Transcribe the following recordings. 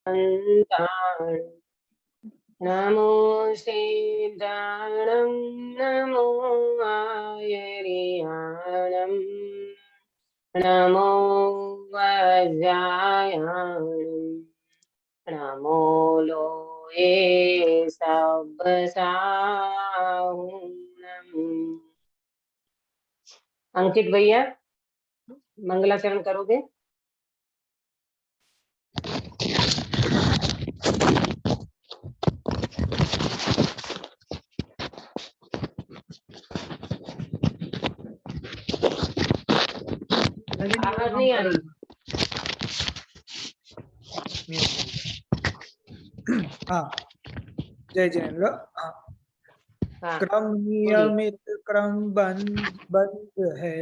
अन्तान् नमो सिद्धाणं नमो आयर्याणं नमो वज्रायाणं नमो लोये सब्बसाहुणम्। अंकित भैया मंगलाचरण करोगे? आवाज नहीं आ रही। हाँ, जय जैन। हाँ, क्रम नियमित क्रमबद्ध है,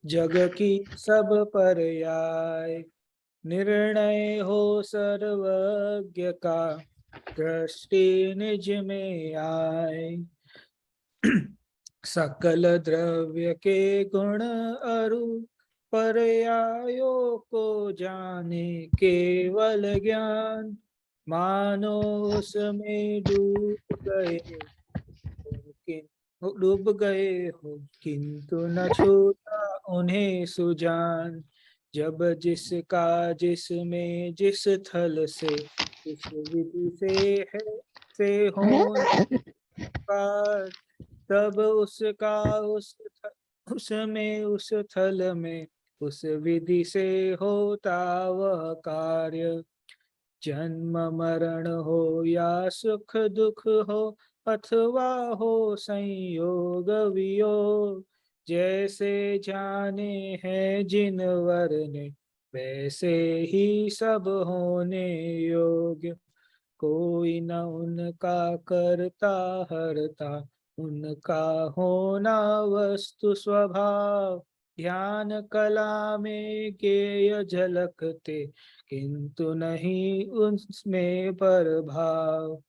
जग की सब पर्याय। निर्णय हो सर्वज्ञ का, दृष्टि निज में आए। सकल द्रव्य के गुण अरु पर्यायों को जाने केवल ज्ञान। मानो उसमें डूब गए हो किंतु न छूटा उन्हें सुजान। जब जिसका जिसमें जिस थल से जिस विधि से है से होने का, तब उसका उसमें उस थल में उस विधि से होता वह कार्य। जन्म मरण हो या सुख दुख हो, अथवा हो संयोग वियोग। जैसे जाने हैं जिन वर ने, वैसे ही सब होने योग्य। कोई न उनका करता हरता, उनका होना वस्तु स्वभाव। ध्यान कला में गेय झलकते, किंतु नहीं उसमें प्रभाव।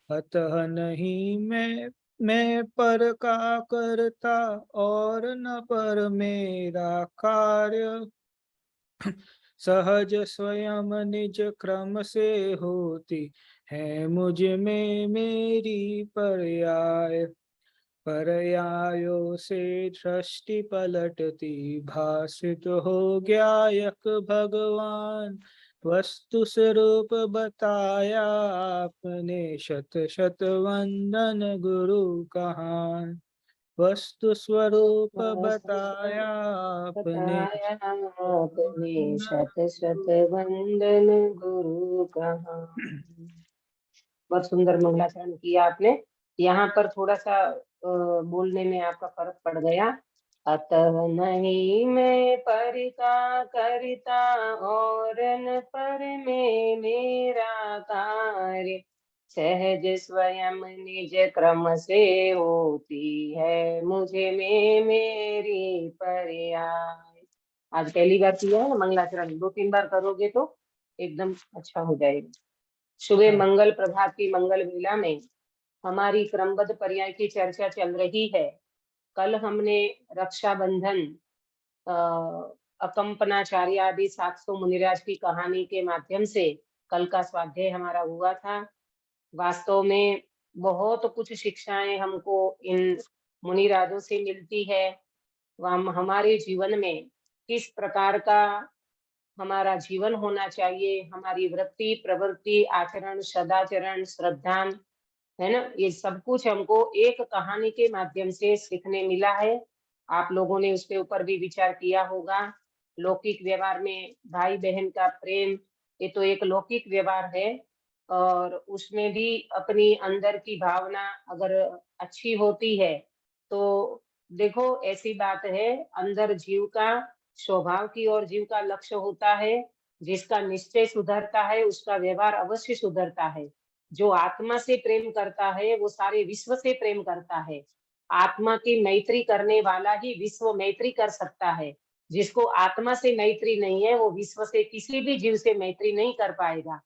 अतः नहीं मैं पर का करता, और न पर मेरा कार्य। सहज स्वयं निज क्रम से होती है मुझ में मेरी पर्याय। पर्यायों से दृष्टि पलटती, भासित हो गया एक भगवान। वस्तु स्वरूप बताया आपने, शत शत वंदन गुरु कहान। वस्तु स्वरूप बताया आपने, शत शत वंदन गुरु कहां। बहुत सुंदर मंगलाचरण किया आपने। यहाँ पर थोड़ा सा बोलने में आपका फर्क पड़ गया। अतः नहीं मैं पर का करता, और न पर में मेरा कार्य। सहज स्वयं निज क्रम से होती है मुझे में मेरी पर्याय। आज पहली बार किया है ना मंगलाचरण, 2-3 बार करोगे तो एकदम अच्छा हो जाएगा। सुबह मंगल प्रभात की मंगल वेला में हमारी क्रमबद्ध पर्याय की चर्चा चल रही है। कल हमने रक्षाबंधन, अकंपनाचार्य आदि 700 मुनिराज की कहानी के माध्यम से कल का स्वाध्याय हमारा हुआ था। वास्तव में बहुत कुछ शिक्षाएं हमको इन मुनिराजों से मिलती है। हम हमारे जीवन में किस प्रकार का हमारा जीवन होना चाहिए, हमारी वृत्ति प्रवृत्ति आचरण सदाचरण श्रद्धा, है ना, ये सब कुछ हमको एक कहानी के माध्यम से सीखने मिला है। आप लोगों ने उसके ऊपर भी विचार किया होगा। लौकिक व्यवहार में भाई बहन का प्रेम, ये तो एक लौकिक व्यवहार है, और उसमें भी अपनी अंदर की भावना अगर अच्छी होती है तो देखो ऐसी बात है, अंदर जीव का स्वभाव की और जीव का लक्ष्य होता है। जिसका निश्चय सुधरता है उसका व्यवहार अवश्य सुधरता है। जो आत्मा से प्रेम करता है वो सारे विश्व से प्रेम करता है। आत्मा की मैत्री करने वाला ही विश्व मैत्री कर सकता है। जिसको आत्मा से मैत्री नहीं है वो विश्व से किसी भी जीव से मैत्री नहीं कर पाएगा।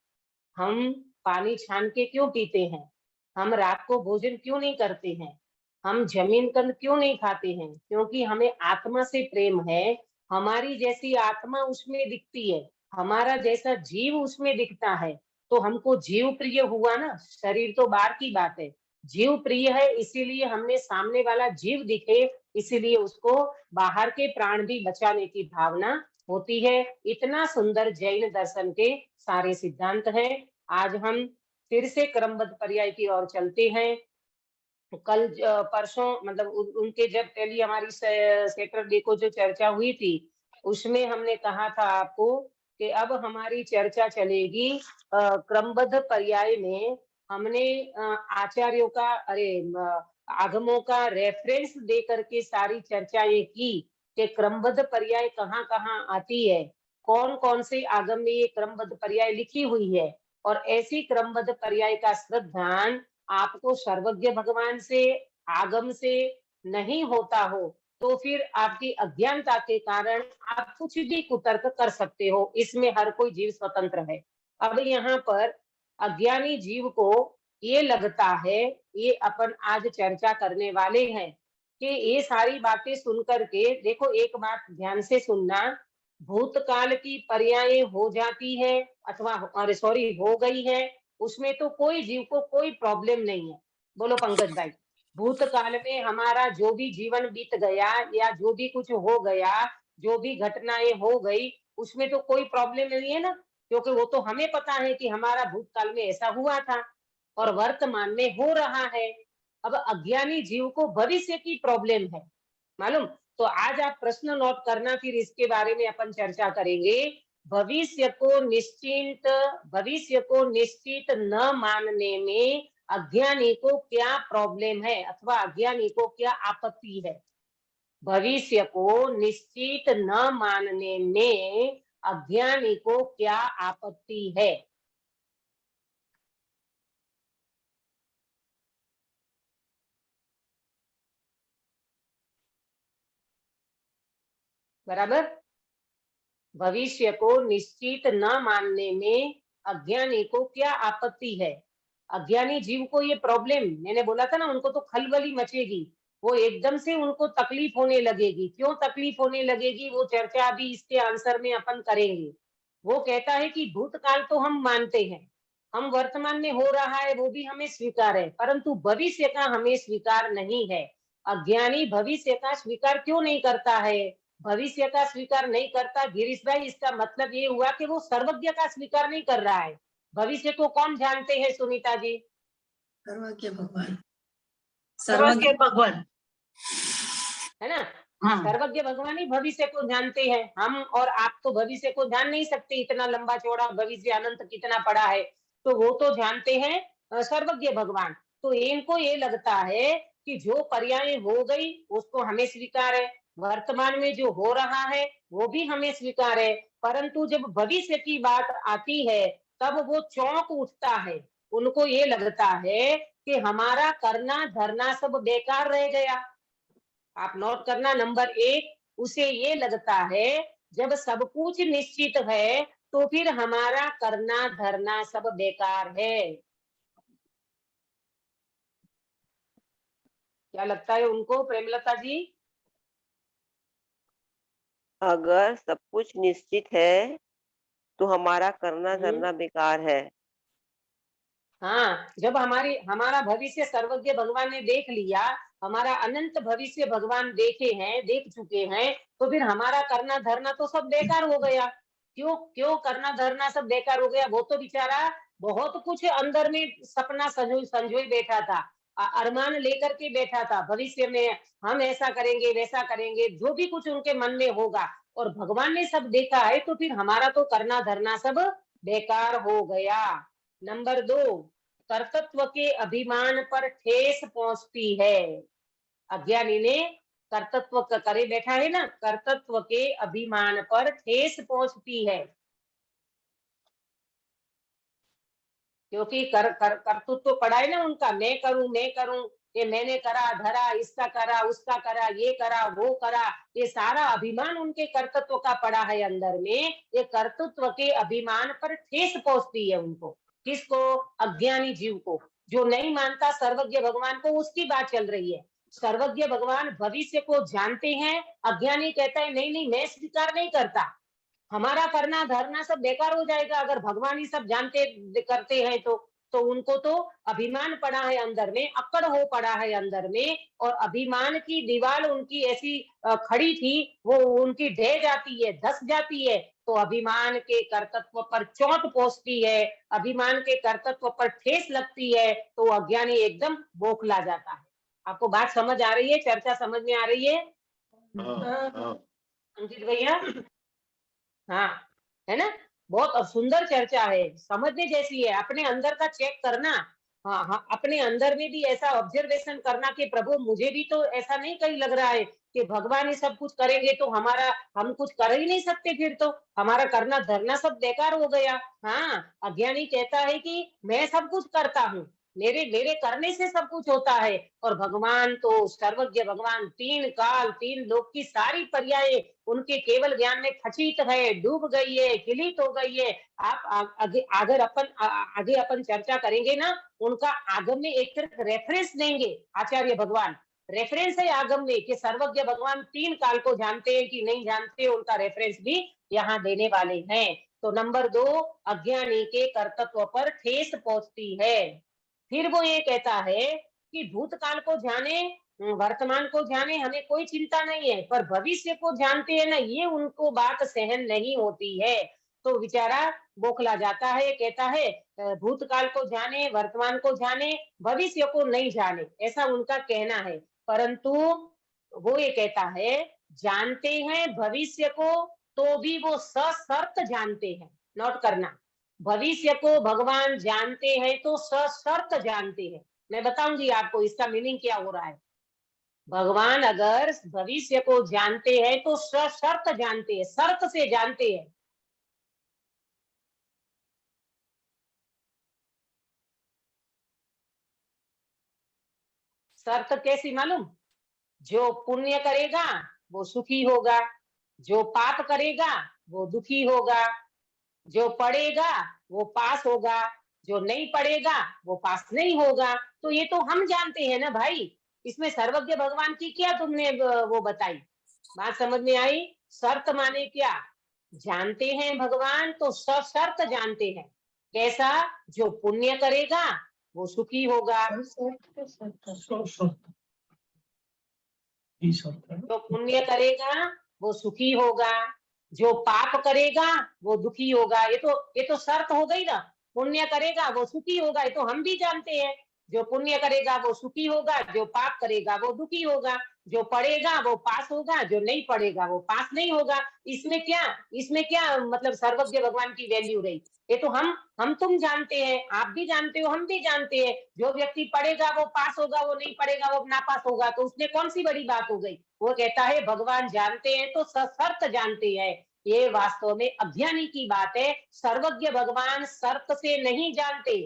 हम पानी छान के क्यों पीते हैं? हम रात को भोजन क्यों नहीं करते हैं? हम जमीन कंद क्यों नहीं खाते हैं? क्योंकि हमें आत्मा से प्रेम है। हमारी जैसी आत्मा उसमें दिखती है, हमारा जैसा जीव उसमें दिखता है। तो हमको जीव प्रिय हुआ ना, शरीर तो बाहर की बात है, जीव प्रिय है इसीलिए हमने सामने वाला जीव दिखे इसीलिए उसको बाहर के प्राण भी बचाने की भावना होती है। इतना सुंदर जैन दर्शन के सारे सिद्धांत हैं। आज हम फिर से क्रमबद्ध पर्याय की ओर चलते हैं। कल परसों मतलब उनके जब पहली हमारी सैटरडे को जो चर्चा हुई थी उसमें हमने कहा था आपको कि अब हमारी चर्चा चलेगी क्रमबद्ध पर्याय में। हमने आचार्यों का आगमों का रेफरेंस दे करके सारी चर्चाएं की कि क्रमबद्ध पर्याय कहाँ कहाँ आती है, कौन कौन से आगम में ये क्रमबद्ध पर्याय लिखी हुई है। और ऐसी क्रमबद्ध पर्याय का श्रद्धान आपको सर्वज्ञ भगवान से आगम से नहीं होता हो तो फिर आपकी अज्ञानता के कारण आप कुछ भी कुतर्क कर सकते हो। इसमें हर कोई जीव स्वतंत्र है। अब यहाँ पर अज्ञानी जीव को ये लगता है, ये अपन आज चर्चा करने वाले हैं कि ये सारी बातें सुन करके देखो, एक बात ध्यान से सुनना, भूतकाल की पर्याय हो जाती है अथवा अरे सॉरी हो गई है उसमें तो कोई जीव को कोई प्रॉब्लम नहीं है। बोलो पंकज भाई, भूतकाल में हमारा जो भी जीवन बीत गया या जो भी कुछ हो गया, जो भी घटनाएं हो गई उसमें तो कोई प्रॉब्लम नहीं है ना, क्योंकि वो तो हमें पता है कि हमारा भूतकाल में ऐसा हुआ था और वर्तमान में हो रहा है। अब अज्ञानी जीव को भविष्य की प्रॉब्लम है मालूम। तो आज आप प्रश्न नोट करना, फिर इसके बारे में अपन चर्चा करेंगे। भविष्य को निश्चित न मानने में अज्ञानी को क्या प्रॉब्लम है अथवा अज्ञानी को क्या आपत्ति है। भविष्य को निश्चित न मानने में अज्ञानी को क्या आपत्ति है। बराबर, भविष्य को निश्चित न मानने में अज्ञानी को क्या आपत्ति है। अज्ञानी जीव को ये प्रॉब्लम, मैंने बोला था ना, उनको तो खलबली मचेगी, वो एकदम से उनको तकलीफ होने लगेगी। क्यों तकलीफ होने लगेगी वो चर्चा अभी इसके आंसर में अपन करेंगे। वो कहता है कि भूतकाल तो हम मानते हैं, हम वर्तमान में हो रहा है वो भी हमें स्वीकार है, परंतु भविष्य का हमें स्वीकार नहीं है। अज्ञानी भविष्य का स्वीकार क्यों नहीं करता है? भविष्य का स्वीकार नहीं करता गिरीश भाई, इसका मतलब ये हुआ कि वो सर्वज्ञ का स्वीकार नहीं कर रहा है। भविष्य को कौन जानते हैं सुनीता जी? सर्वज्ञ भगवान। सर्वज्ञ भगवान है ना। हाँ। सर्वज्ञ भगवान ही भविष्य को जानते हैं। हम और आप तो भविष्य को जान नहीं सकते, इतना लंबा चौड़ा भविष्य अनंत कितना पड़ा है, तो वो तो जानते हैं सर्वज्ञ भगवान। तो इनको ये लगता है कि जो पर्याय हो गई उसको हमें स्वीकार है, वर्तमान में जो हो रहा है वो भी हमें स्वीकार है, परंतु जब भविष्य की बात आती है तब वो चौंक उठता है। उनको ये लगता है कि हमारा करना धरना सब बेकार रह गया। आप नोट करना, नंबर 1, उसे ये लगता है जब सब कुछ निश्चित है तो फिर हमारा करना धरना सब बेकार है। क्या लगता है उनको प्रेमलता जी? अगर सब कुछ निश्चित है तो हमारा करना धरना बेकार है। हाँ, जब हमारा भविष्य सर्वज्ञ भगवान ने देख लिया, हमारा अनंत भविष्य भगवान देख चुके हैं, तो फिर हमारा करना धरना तो सब बेकार हो गया। क्यों क्यों करना धरना सब बेकार हो गया? वो तो बेचारा बहुत कुछ अंदर में सपना संजोए बैठा था, अरमान लेकर के बैठा था, भविष्य में हम ऐसा करेंगे वैसा करेंगे, जो भी कुछ उनके मन में होगा, और भगवान ने सब देखा है, तो फिर हमारा तो करना धरना सब बेकार हो गया। नंबर 2, कर्तृत्व के अभिमान पर ठेस पहुंचती है। अज्ञानी ने कर्तृत्व करे बैठा है ना, कर्तृत्व के अभिमान पर ठेस पहुंचती है, क्योंकि कर्तृत्व पड़ा है ना उनका, मैं करूं, ये मैंने करा धरा, इसका करा उसका करा, ये करा वो करा, ये सारा अभिमान उनके कर्तृत्व का पड़ा है अंदर में। ये कर्तृत्व के अभिमान पर ठेस पहुंचती है उनको। किसको? अज्ञानी जीव को, जो नहीं मानता सर्वज्ञ भगवान को, उसकी बात चल रही है। सर्वज्ञ भगवान भविष्य को जानते हैं, अज्ञानी कहता है नहीं नहीं मैं स्वीकार नहीं करता, हमारा करना धरना सब बेकार हो जाएगा अगर भगवान ही सब जानते करते हैं तो उनको तो अभिमान पड़ा है अंदर में, अकड़ हो पड़ा है अंदर में, और अभिमान की दीवार उनकी ऐसी खड़ी थी, वो उनकी ढह जाती है, धस जाती है, तो अभिमान के कर्तव्य पर चोट पहुंचती है, अभिमान के कर्तव्य पर ठेस लगती है, तो अज्ञानी एकदम बौखला जाता है। आपको बात समझ आ रही है? चर्चा समझ में आ रही है अंकित भैया? हाँ, है ना? बहुत सुंदर चर्चा है, समझने जैसी है। अपने अंदर का चेक करना, हाँ हाँ, अपने अंदर में भी ऐसा ऑब्जर्वेशन करना कि प्रभु मुझे भी तो ऐसा नहीं कहीं लग रहा है कि भगवान ही सब कुछ करेंगे तो हम कुछ कर ही नहीं सकते, फिर तो हमारा करना धरना सब बेकार हो गया। हाँ, अज्ञानी कहता है कि मैं सब कुछ करता हूँ, मेरे मेरे करने से सब कुछ होता है, और भगवान तो सर्वज्ञ भगवान, तीन काल तीन लोक की सारी पर्याय उनके केवल ज्ञान में खचित है, डूब गई है, किलित हो गई है। आप आगे अपन चर्चा करेंगे ना, उनका आगम में एक तरफ रेफरेंस देंगे आचार्य भगवान, रेफरेंस है आगम में कि सर्वज्ञ भगवान तीन काल को जानते हैं कि नहीं जानते, उनका रेफरेंस भी यहाँ देने वाले हैं। तो नंबर 2, अज्ञानी के कर्तव्य पर ठेस पहुंचती है। फिर वो ये कहता है कि भूतकाल को जाने, वर्तमान को जाने, हमें कोई चिंता नहीं है, पर भविष्य को जानते हैं ना, ये उनको बात सहन नहीं होती है। तो बेचारा बौखला जाता है, कहता है भूतकाल को जाने, वर्तमान को जाने, भविष्य को नहीं जाने, ऐसा उनका कहना है। परंतु वो ये कहता है जानते हैं भविष्य को, तो भी वो सशर्त जानते हैं। नोट करना, भविष्य को भगवान जानते हैं तो सशर्त जानते हैं। मैं बताऊंगी आपको इसका मीनिंग क्या हो रहा है। भगवान अगर भविष्य को जानते हैं तो सशर्त जानते हैं, शर्त से जानते हैं। शर्त कैसी मालूम? जो पुण्य करेगा वो सुखी होगा, जो पाप करेगा वो दुखी होगा, जो पढ़ेगा वो पास होगा, जो नहीं पढ़ेगा वो पास नहीं होगा। तो ये तो हम जानते हैं ना भाई, इसमें सर्वज्ञ भगवान की क्या तुमने वो बताई? बात समझ में आई? शर्त माने क्या? जानते हैं भगवान तो सशर्त जानते हैं। कैसा? जो पुण्य करेगा वो सुखी होगा, जो पुण्य करेगा वो सुखी होगा, जो पाप करेगा वो दुखी होगा। ये तो शर्त हो गई ना, पुण्य करेगा वो सुखी होगा, ये तो हम भी जानते हैं। जो पुण्य करेगा वो सुखी होगा, जो पाप करेगा वो दुखी होगा, जो पढ़ेगा वो पास होगा, जो नहीं पढ़ेगा वो पास नहीं होगा। इसमें क्या मतलब सर्वज्ञ भगवान की वैल्यू रही? ये तो हम तुम जानते हैं, आप भी जानते हो, हम भी जानते हैं। जो व्यक्ति पढ़ेगा वो पास होगा, वो नहीं पढ़ेगा वो नापास होगा, तो उसमें कौन सी बड़ी बात हो गई? वो कहता है भगवान जानते हैं तो सशर्त जानते हैं। ये वास्तव में अज्ञानी की बात है। सर्वज्ञ भगवान शर्त से नहीं जानते।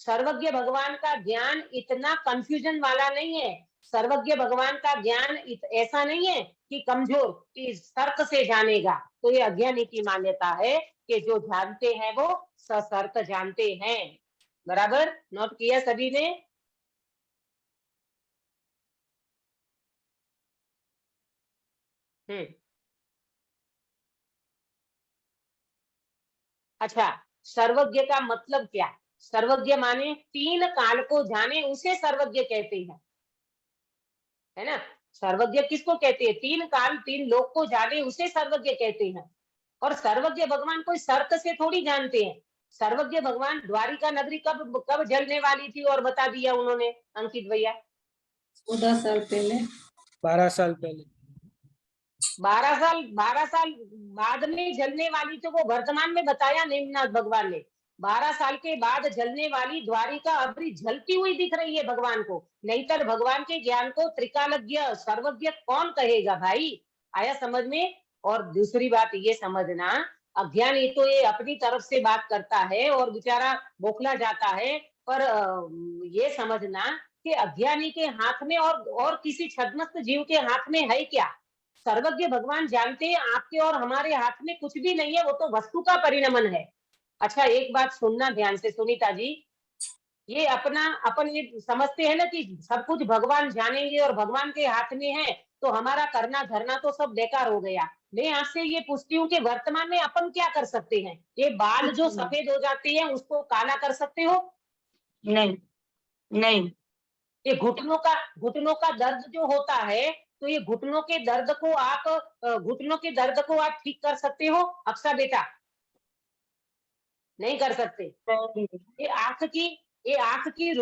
सर्वज्ञ भगवान का ज्ञान इतना कंफ्यूजन वाला नहीं है। सर्वज्ञ भगवान का ज्ञान ऐसा नहीं है कि कमजोर, कि शर्त से जानेगा। तो ये अज्ञानी की मान्यता है कि जो जानते हैं वो सशर्त जानते हैं। बराबर नोट किया सभी ने? अच्छा, सर्वज्ञ का मतलब क्या? सर्वज्ञ माने तीन काल को जाने, उसे सर्वज्ञ कहते हैं, है ना? सर्वज्ञ किसको कहते हैं? तीन काल तीन लोक को जाने, उसे सर्वज्ञ कहते हैं। और सर्वज्ञ भगवान कोई शर्त से थोड़ी जानते हैं। सर्वज्ञ भगवान द्वारिका नगरी कब कब जलने वाली थी और बता दिया उन्होंने, अंकित भैया? 14 साल पहले। 12 साल पहले। 12 साल बाद में जलने वाली, तो वो वर्तमान में बताया नेमिनाथ भगवान ने। 12 साल के बाद जलने वाली द्वारिका अभी जलती हुई दिख रही है भगवान को। नहींतर भगवान के ज्ञान को त्रिकालज्ञ सर्वज्ञ कौन कहेगा भाई? आया समझ में? और दूसरी बात ये समझना, अज्ञानी तो ये अपनी तरफ से बात करता है और बेचारा बौखला जाता है, पर ये समझना कि अज्ञानी के हाथ में और किसी छद्मस्त जीव के हाथ में है क्या? सर्वज्ञ भगवान जानते हैं आपके और हमारे हाथ में कुछ भी नहीं है, वो तो वस्तु का परिणमन है। अच्छा, एक बात सुनना ध्यान से सुनीता जी, ये अपन ये समझते हैं ना कि सब कुछ भगवान जानेंगे और भगवान के हाथ में है, तो हमारा करना धरना तो सब बेकार हो गया। मैं आपसे ये पूछती हूँ कि वर्तमान में अपन क्या कर सकते हैं? ये बाल जो कुछ नहीं। सफेद हो जाते हैं उसको काला कर सकते हो? नहीं नहीं ये घुटनों का दर्द जो होता है, तो ये घुटनों के दर्द को आप घुटनों के दर्द को आप ठीक कर सकते हो अक्सा बेटा? नहीं कर सकते। नहीं, ये आंख की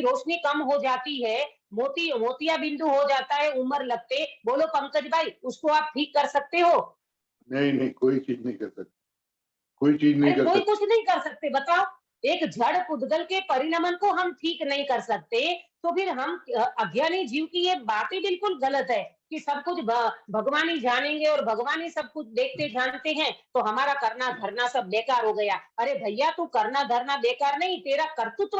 रोशनी कम हो जाती है, मोतिया बिंदु हो जाता है उम्र लगते। बोलो पंकज भाई, उसको आप ठीक कर सकते हो? नहीं नहीं, कोई चीज नहीं कर सकते, कोई चीज नहीं अरे कर कोई सकते। कुछ नहीं कर सकते, बताओ। एक जड़ पुद्गल के परिणमन को हम ठीक नहीं कर सकते, तो फिर हम अज्ञानी जीव की ये बात ही बिल्कुल गलत है कि सब कुछ भगवान ही जानेंगे और भगवान ही सब कुछ देखते जानते हैं, तो हमारा करना धरना सब बेकार हो गया। अरे भैया, तू करना धरना बेकार नहीं, तेरा कर्तृत्व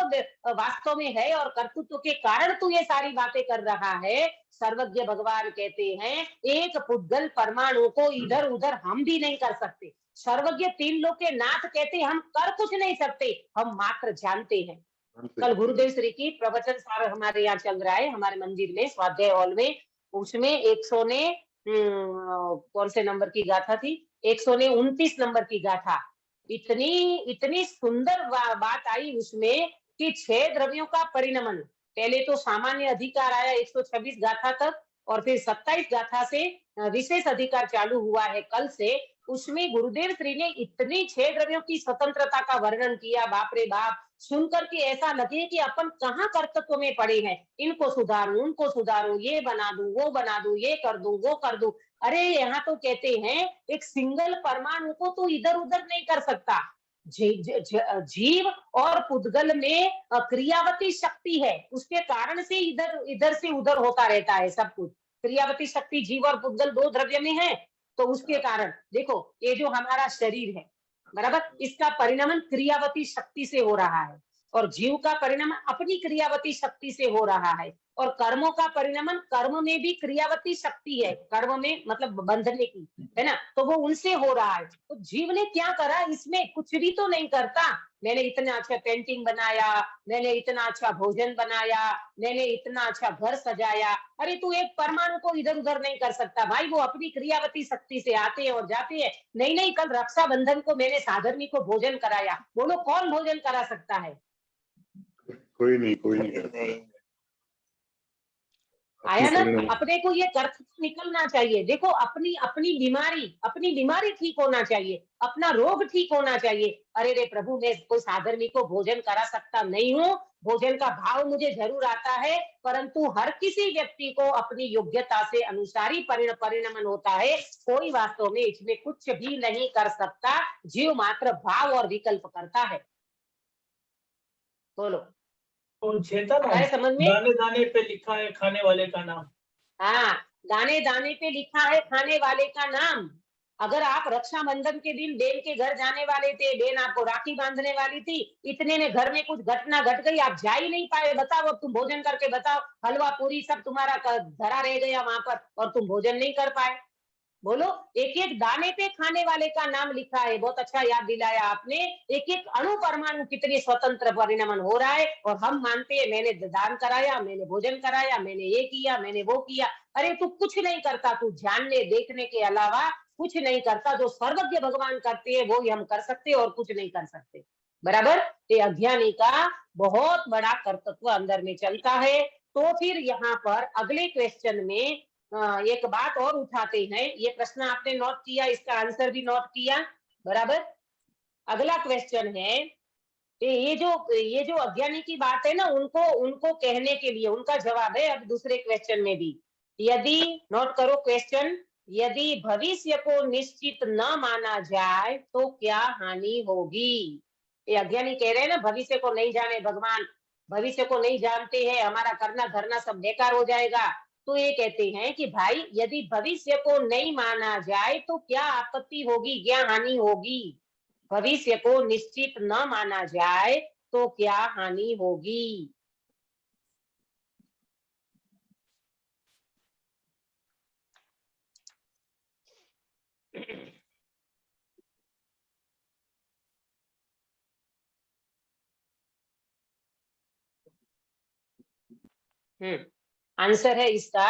वास्तव में है और कर्तृत्व के कारण तू ये सारी बातें कर रहा है। सर्वज्ञ भगवान कहते हैं एक पुद्गल परमाणु को इधर उधर हम भी नहीं कर सकते। सर्वज्ञ तीन लोग के नाथ कहते हम कर कुछ नहीं सकते, हम मात्र जानते हैं। कल गुरुदेव श्री की प्रवचन सार हमारे यहाँ चल रहा है, हमारे मंदिर में स्वाध्याय हॉल में। उसमें 100 ने कौन से नंबर की गाथा थी? 129 नंबर की गाथा। इतनी इतनी सुंदर बात आई उसमें कि 6 द्रव्यों का परिणमन। पहले तो सामान्य अधिकार आया 126 गाथा तक, और फिर 27 गाथा से विशेष अधिकार चालू हुआ है कल से। उसमें गुरुदेव श्री ने इतनी 6 द्रव्यों की स्वतंत्रता का वर्णन किया, बाप रे बाप। सुनकर के ऐसा लगे कि अपन कहाँ कर्तव्य में पड़े हैं। इनको सुधारूं, उनको सुधारूं, ये बना दूं, वो बना दूं, ये कर दूं, वो कर दूं। अरे यहाँ तो कहते हैं एक सिंगल परमाणु को तो इधर उधर नहीं कर सकता। जीव और पुद्गल में क्रियावती शक्ति है, उसके कारण से इधर इधर से उधर होता रहता है सब कुछ। क्रियावती शक्ति जीव और पुद्गल 2 द्रव्य में है, तो उसके कारण देखो ये जो हमारा शरीर है, बराबर, इसका परिणमन क्रियावती शक्ति से हो रहा है, और जीव का परिणमन अपनी क्रियावती शक्ति से हो रहा है, और कर्मों का परिणमन कर्म में भी क्रियावती शक्ति है, कर्म में मतलब बंधने की, है ना, तो वो उनसे हो रहा है। तो जीव ने क्या करा इसमें? कुछ भी तो नहीं करता। मैंने इतना अच्छा पेंटिंग बनाया, मैंने इतना अच्छा भोजन बनाया, मैंने इतना अच्छा घर सजाया। अरे तू एक परमाणु को इधर उधर नहीं कर सकता भाई, वो अपनी क्रियावती शक्ति से आते हैं और जाते हैं। नहीं नहीं, कल रक्षाबंधन को मैंने साधर्मी को भोजन कराया, बोलो कौन भोजन करा सकता है? कोई नहीं, कोई नहीं करता। आया ना? अपने को ये कर्तव्य निकलना चाहिए। देखो अपनी अपनी बीमारी ठीक होना चाहिए, अपना रोग ठीक होना चाहिए। अरे रे प्रभु, मैं कोई साधर्मी को भोजन करा सकता नहीं हूँ, भोजन का भाव मुझे जरूर आता है, परंतु हर किसी व्यक्ति को अपनी योग्यता से अनुसार ही परिणमन होता है। कोई वास्तव में इसमें कुछ भी नहीं कर सकता, जीव मात्र भाव और विकल्प करता है। बोलो, और चेतन आया समझ में? दाने दाने पे लिखा है खाने वाले का नाम। हाँ, दाने दाने पे लिखा है खाने वाले का नाम। अगर आप रक्षाबंधन के दिन बेन के घर जाने वाले थे, बेन आपको राखी बांधने वाली थी, इतने में घर में कुछ घटना घट गई, आप जा ही नहीं पाए, बताओ अब तुम भोजन करके बताओ, हलवा पूरी सब तुम्हारा धरा रह गया वहां पर और तुम भोजन नहीं कर पाए। बोलो, एक एक दाने पे खाने वाले का नाम लिखा है। बहुत अच्छा याद दिलाया आपने। एक एक अणु परमाणु कितनी स्वतंत्र परिणमन हो रहा है, और हम मानते हैं मैंने दान कराया, मैंने भोजन कराया, मैंने ये किया, मैंने वो किया। अरे तू कुछ नहीं करता, तू जानने देखने के अलावा कुछ नहीं करता। जो सर्वज्ञ भगवान करते हैं वो ही हम कर सकते और कुछ नहीं कर सकते, बराबर। ये अज्ञानी का बहुत बड़ा कर्तव्य अंदर में चलता है। तो फिर यहाँ पर अगले क्वेश्चन में एक बात और उठाते हैं। ये प्रश्न आपने नोट किया, इसका आंसर भी नोट किया, बराबर। अगला क्वेश्चन है, ये जो अज्ञानी की बात है ना, उनको उनको कहने के लिए उनका जवाब है अब दूसरे क्वेश्चन में भी। यदि, नोट करो क्वेश्चन, यदि भविष्य को निश्चित न माना जाए तो क्या हानि होगी? ये अज्ञानी कह रहे हैं ना, भविष्य को नहीं जाने भगवान, भविष्य को नहीं जानते हैं, हमारा करना धरना सब बेकार हो जाएगा। तो ये कहते हैं कि भाई यदि भविष्य को नहीं माना जाए तो क्या आपत्ति होगी, क्या हानि होगी? भविष्य को निश्चित न माना जाए तो क्या हानि होगी? आंसर है इसका,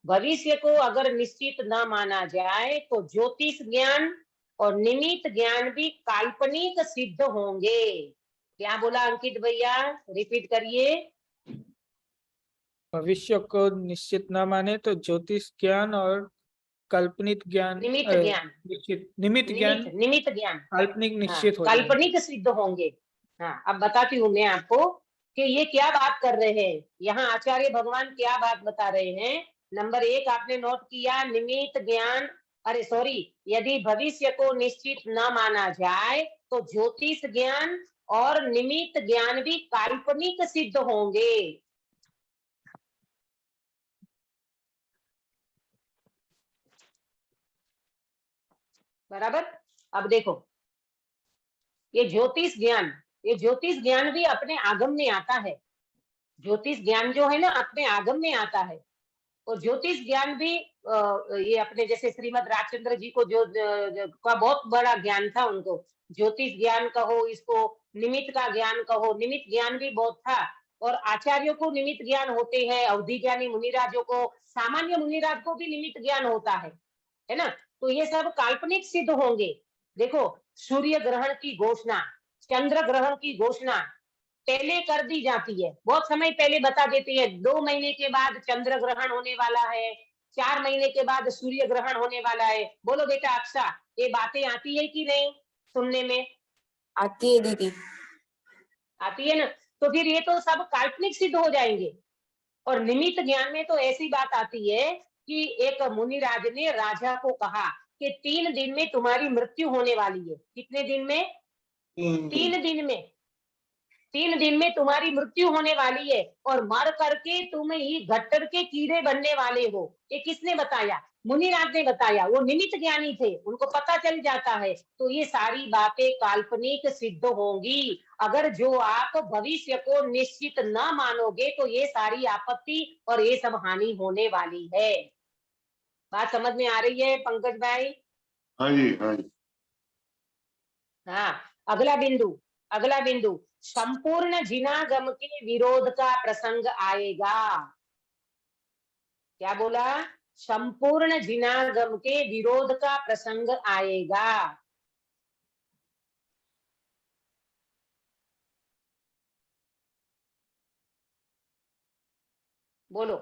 भविष्य को अगर निश्चित न माना जाए तो ज्योतिष ज्ञान और निमित्त ज्ञान भी काल्पनिक सिद्ध होंगे। क्या बोला अंकित भैया, रिपीट करिए। भविष्य को निश्चित न माने तो ज्योतिष ज्ञान और काल्पनिक ज्ञान निमित्त ज्ञान, निमित्त ज्ञान निमित्त ज्ञान काल्पनिक हाँ, निश्चित हो जाएंगे। काल्पनिक सिद्ध होंगे। हाँ, अब बताती हूँ मैं आपको कि ये क्या बात कर रहे हैं। यहाँ आचार्य भगवान क्या बात बता रहे हैं। नंबर 1 आपने नोट किया, निमित्त ज्ञान, अरे सॉरी, यदि भविष्य को निश्चित न माना जाए तो ज्योतिष ज्ञान और निमित्त ज्ञान भी काल्पनिक सिद्ध होंगे। बराबर। अब देखो, ये ज्योतिष ज्ञान भी अपने आगम में आता है। ज्योतिष ज्ञान जो है ना, अपने आगम में आता है। और ज्योतिष ज्ञान भी ये अपने जैसे श्रीमद राजचंद्र जी को जो का बहुत बड़ा ज्ञान था, उनको ज्योतिष ज्ञान कहो, इसको निमित्त का ज्ञान कहो, निमित्त ज्ञान भी बहुत था। और आचार्यों को निमित्त ज्ञान होते हैं, अवधि ज्ञानी मुनिराजों को, सामान्य मुनिराज को भी निमित्त ज्ञान होता है ना। तो ये सब काल्पनिक सिद्ध होंगे। देखो, सूर्य ग्रहण की घोषणा, चंद्र ग्रहण की घोषणा पहले कर दी जाती है, बहुत समय पहले बता देते हैं। 2 महीने के बाद चंद्र ग्रहण होने वाला है, 4 महीने के बाद सूर्य ग्रहण होने वाला है। बोलो बेटा अक्षा, ये बातें आती है कि नहीं सुनने में? आती है दीदी। आती है ना। तो फिर ये तो सब काल्पनिक सिद्ध हो जाएंगे। और निमित्त ज्ञान में तो ऐसी बात आती है कि एक मुनिराज ने राजा को कहा कि 3 दिन में तुम्हारी मृत्यु होने वाली है। कितने दिन में? 3 दिन में। 3 दिन में तुम्हारी मृत्यु होने वाली है और मर करके तुम ही गट्टर के कीड़े बनने वाले हो। ये किसने बताया? मुनिराज ने बताया। वो निमित्त ज्ञानी थे, उनको पता चल जाता है। तो ये सारी बातें काल्पनिक सिद्ध होंगी। अगर जो आप भविष्य को निश्चित न मानोगे तो ये सारी आपत्ति और ये सब हानि होने वाली है। बात समझ में आ रही है पंकज भाई? हाँ जी, हाँ जी। हाँ, अगला बिंदु संपूर्ण जिनागम के विरोध का प्रसंग आएगा। क्या बोला? संपूर्ण जिनागम के विरोध का प्रसंग आएगा। बोलो,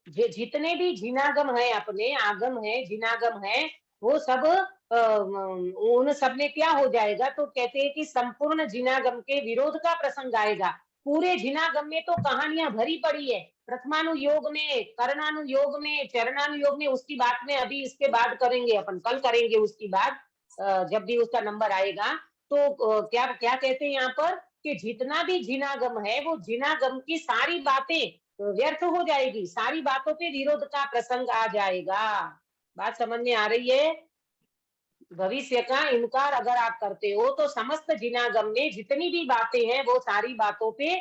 जितने भी जिनागम है, अपने आगम है, जिनागम है, वो सब उन सब में क्या हो जाएगा? तो कहते हैं कि संपूर्ण जिनागम के विरोध का प्रसंग आएगा। पूरे जिनागम में तो कहानियां भरी पड़ी है, प्रथमानुयोग में, करणानुयोग में, चरणानुयोग में। उसकी बात में अभी इसके बाद करेंगे, अपन कल करेंगे उसकी बात, जब भी उसका नंबर आएगा। तो क्या क्या कहते हैं यहाँ पर कि जितना भी जिनागम है, वो जिनागम की सारी बातें व्यर्थ हो जाएगी, सारी बातों पे विरोध का प्रसंग आ जाएगा। बात समझ में आ रही है? भविष्य का इनकार अगर आप करते हो तो समस्त जिनागम में जितनी भी बातें हैं वो सारी बातों पे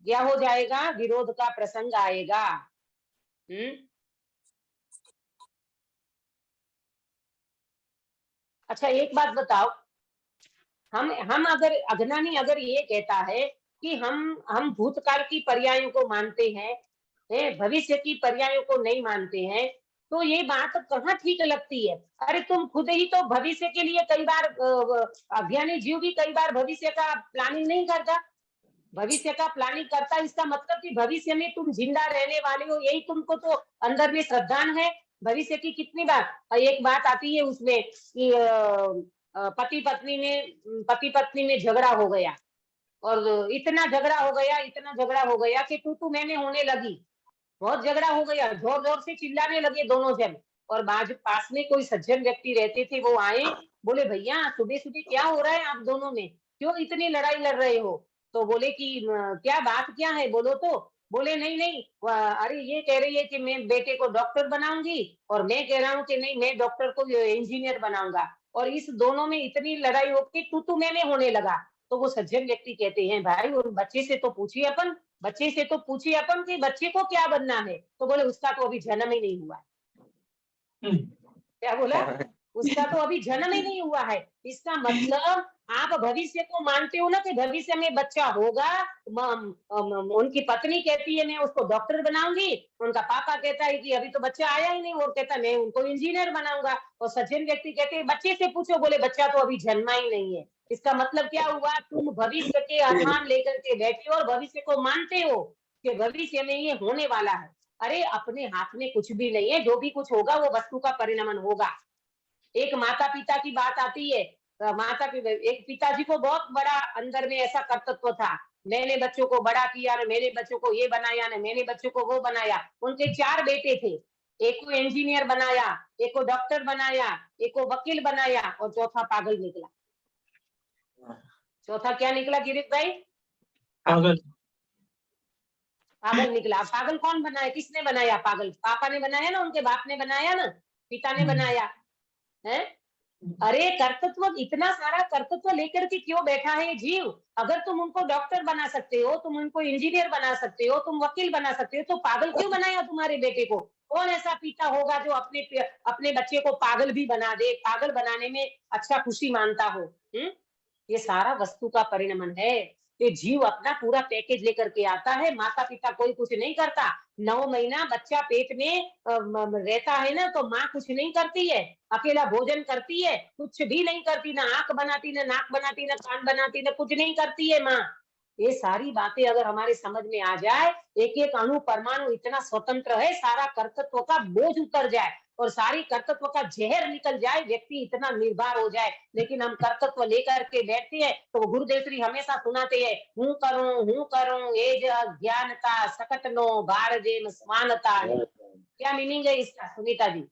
क्या हो जाएगा? विरोध का प्रसंग आएगा। अच्छा एक बात बताओ, हम अगर अज्ञानी अगर ये कहता है कि हम भूतकाल की पर्यायों को मानते हैं, भविष्य की पर्यायों को नहीं मानते हैं, तो ये बात कहाँ ठीक लगती है? अरे तुम खुद ही तो भविष्य के लिए कई बार अज्ञानी जीव भी कई बार भविष्य का प्लानिंग नहीं करता। भविष्य का प्लानिंग करता, इसका मतलब कि भविष्य में तुम जिंदा रहने वाले हो, यही तुमको तो अंदर में श्रद्धान है। भविष्य की कितनी बार एक बात आती है उसमें कि पति पत्नी में झगड़ा हो गया, और इतना झगड़ा हो गया कि तू मैंने होने लगी। बहुत झगड़ा हो गया, जोर जोर से चिल्लाने लगे दोनों जन। और पास में कोई सज्जन व्यक्ति रहते थे, वो आए, बोले भैया सुबह सुबह क्या हो रहा है आप दोनों में, क्यों इतनी लड़ाई लड़ रहे हो? तो बोले कि क्या बात क्या है बोलो। तो बोले नहीं, अरे ये कह रही है कि मैं बेटे को डॉक्टर बनाऊंगी, और मैं कह रहा हूँ कि नहीं, मैं डॉक्टर को इंजीनियर बनाऊंगा। और इस दोनों में इतनी लड़ाई होती, तू मैं होने लगा। तो वो सज्जन व्यक्ति कहते हैं, भाई उन बच्चे से तो पूछिए अपन कि बच्चे को क्या बनना है। तो बोले उसका तो अभी जन्म ही नहीं हुआ है। क्या बोला? उसका तो अभी जन्म ही नहीं हुआ है। इसका मतलब आप भविष्य को मानते हो ना कि भविष्य में बच्चा होगा, उनकी पत्नी कहती है मैं उसको डॉक्टर बनाऊंगी, उनका पापा कहता है कि अभी तो बच्चा आया ही नहीं, और कहता है मैं उनको इंजीनियर बनाऊंगा, और सज्जन व्यक्ति कहते हैं बच्चे से पूछो, बोले बच्चा तो अभी जन्मा ही नहीं है। इसका मतलब क्या हुआ, तुम भविष्य के अरमान लेकर के बैठे हो और भविष्य को मानते हो कि भविष्य में ये होने वाला है। अरे अपने हाथ में कुछ भी नहीं है, जो भी कुछ होगा वो वस्तु का परिणमन होगा। एक माता पिता की बात आती है, एक पिताजी को बहुत बड़ा अंदर में ऐसा कर्तव्य था, मैंने बच्चों को बड़ा किया, न मैंने बच्चों को ये बनाया, न मैंने बच्चों को वो बनाया। उनके 4 बेटे थे, एक को इंजीनियर बनाया, एक को डॉक्टर बनाया, एक को वकील बनाया, और चौथा पागल निकला। चौथा क्या निकला गिरीश भाई? पागल। पागल निकला। पागल कौन बनाया, किसने बनाया पागल? पापा ने बनाया ना, उनके बाप ने बनाया ना, पिता ने बनाया है। अरे कर्तव्य, इतना सारा कर्तव्य लेकर के क्यों बैठा है ये जीव? अगर तुम उनको डॉक्टर बना सकते हो, तुम उनको इंजीनियर बना सकते हो, तुम वकील बना सकते हो, तो पागल क्यों बनाया तुम्हारे बेटे को? कौन ऐसा पिता होगा जो अपने बच्चे को पागल भी बना दे, पागल बनाने में अच्छा खुशी मानता हो? ये सारा वस्तु का परिणमन है। ये जीव अपना पूरा पैकेज लेकर के आता है, माता पिता कोई कुछ नहीं करता। 9 महीना बच्चा पेट में रहता है ना, तो माँ कुछ नहीं करती है, अकेला भोजन करती है, कुछ भी नहीं करती, ना आंख बनाती, ना नाक बनाती, ना कान बनाती, ना कुछ नहीं करती है माँ। ये सारी बातें अगर हमारे समझ में आ जाए, एक एक अणु परमाणु इतना स्वतंत्र है, सारा कर्तव्य का बोझ उतर जाए और सारी कर्तव्य का जहर निकल जाए, व्यक्ति इतना निर्भर हो जाए। लेकिन हम कर्तव्य लेकर के बैठते हैं, तो गुरुदेव श्री हमेशा सुनाते हैं, हूँ करूं एज अज्ञानता सकट नो बार जेम समानता। क्या मीनिंग है इसका सुनीता जी?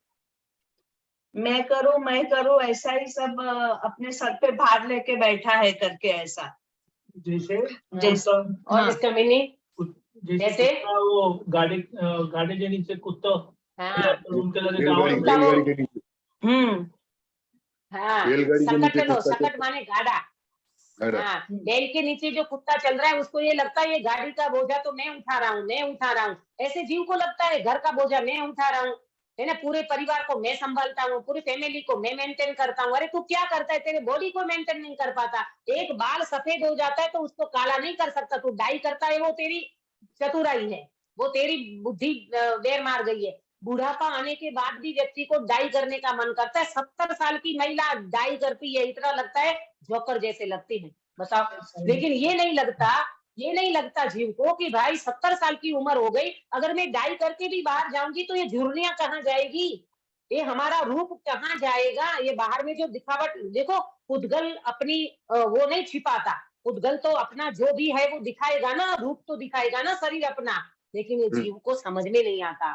मैं करूं ऐसा ही सब अपने सर पे भार लेके बैठा है करके, ऐसा जैसे जैसा। और हाँ, इसका मीनिंग जैसे कुत्ता, वो गाड़ी के नीचे कुत्ता, हाँ उनके लगे रेलगाड़ी गाँव कुत्ता रेलगाड़ी के नीचे हाँ रेलगाड़ी के नीचे सकट लो, कुत्ता सकट चलता माने गाड़ा। है। हाँ, बैल के नीचे जो कुत्ता चल रहा है उसको ये लगता है ये गाड़ी का बोझा तो मैं उठा रहा हूँ, मैं उठा रहा हूँ। ऐसे जीव को लगता है घर का बोझा मैं उठा रहा हूँ, है ना, पूरे परिवार को मैं संभालता हूँ, पूरी फैमिली को मैं मेंटेन करता हूँ। अरे तू क्या करता है, तेरे बॉडी को मेंटेन नहीं कर पाता। एक बाल सफेद हो जाता है तो उसको काला नहीं कर सकता, तू डाई करता है, वो तेरी चतुराई है, वो तेरी बुद्धि वेर मार गई है। बुढ़ापा आने के बाद भी व्यक्ति को डाई करने का मन करता है। 70 साल की महिला डाई करती है, इतना लगता है जोकर जैसे लगती है, बताओ। लेकिन ये नहीं लगता जीव को कि भाई 70 साल की उम्र हो गई, अगर मैं डाई करके भी बाहर जाऊंगी तो ये झुर्रियां कहाँ जाएगी, ये हमारा रूप कहाँ जाएगा? ये बाहर में जो दिखावट देखो, पुद्गल अपनी वो नहीं छिपाता, पुद्गल तो अपना जो भी है वो दिखाएगा ना, रूप तो दिखाएगा ना, शरीर अपना। लेकिन ये जीव को समझ में नहीं आता,